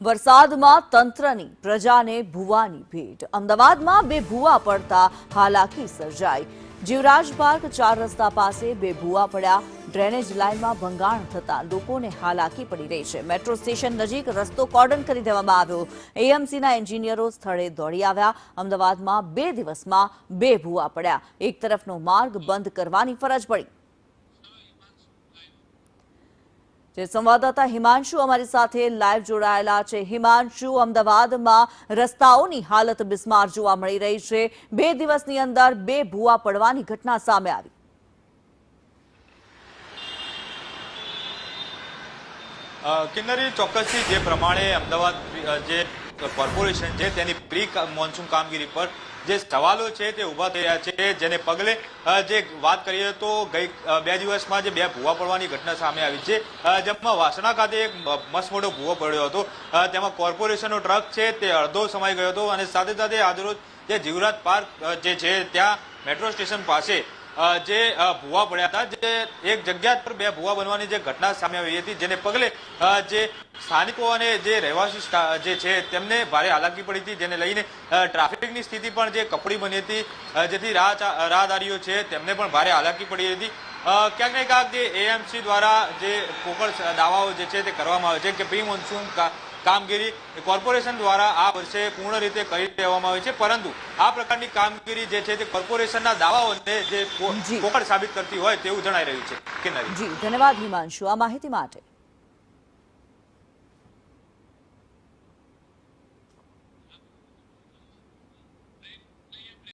વરસાદમાં તંત્રની પ્રજાને ભૂવાની ભેટ। અમદાવાદમાં બે ભૂવા પડતા હાલાકી સર્જાઈ। જીવરાજ પાર્ક 4 રસ્તા પાસે બે ભૂવા પડ્યા। ડ્રેનેજ લાઇનમાં ભંગાણ થતા લોકોને હાલાકી પડી રહી છે। મેટ્રો સ્ટેશન નજીક રસ્તો કોર્ડન કરી દેવામાં આવ્યો। એએમસીના એન્જિનિયરો સ્થળે દોડી આવ્યા। અમદાવાદમાં 2 દિવસમાં બે ભૂવા પડ્યા। એક તરફનો માર્ગ બંધ કરવાની ફરજ પડી। જે સંવાદદાતા હિમાંશુ અમારી સાથે લાઈવ જોડાયેલા છે। હિમાંશુ, અમદાવાદમાં રસ્તાઓની હાલત બિસ્માર જોવા મળી રહી છે। 2 દિવસની અંદર બે ભૂવા પડવાની ઘટના સામે આવી। કિન્નરી, ચોક્કસથી જે પ્રમાણે અમદાવાદ જે કોર્પોરેશન છે તેની પ્રી મોન્સૂન કામગીરી પર જે સવાલો છે તે ઉભા થયા છે, જેને પગલે જે વાત કરીએ તો ગઈ 2 દિવસમાં જે બે ભૂવા પડવાની ઘટના સામે આવી છે, જેમાં વાસણા ખાતે એક મસ્ત મોટો ભૂવો પડ્યો હતો। તેમાં કોર્પોરેશનનો ટ્રક છે તે અડધો સમાઈ ગયો હતો અને સાથે સાથે આજરોજ જે જીવરાજ પાર્ક જે છે ત્યાં મેટ્રો સ્ટેશન પાસે જે ભૂવા પડ્યા હતા, જે એક જગ્યા પર બે ભૂવા બનવાની જે ઘટના સામે આવી હતી, જેને પગલે જે સ્થાનિકો અને જે રહેવાસી જે છે તેમને ભારે હાલાકી પડી હતી, જેને લઈને ટ્રાફિકની સ્થિતિ પણ જે કપડી બની હતી, જેથી રાહદારીઓ છે તેમને પણ ભારે હાલાકી પડી હતી। ક્યાંક ને ક્યાંક જે એએમસી દ્વારા જે પોકળ દાવાઓ જે છે તે કરવામાં આવે છે કે પ્રી મોન્સૂન કામગીરી કોર્પોરેશન દ્વારા આ વર્ષે પૂર્ણ રીતે કરી દેવામાં આવી છે, પરંતુ આ પ્રકારની કામગીરી જે છે તે કોર્પોરેશનના દાવાઓને જે પોકળ સાબિત કરતી હોય તેવું જણાઈ રહ્યું છે। જી, ધન્યવાદ હિમાંશુ આ માહિતી માટે।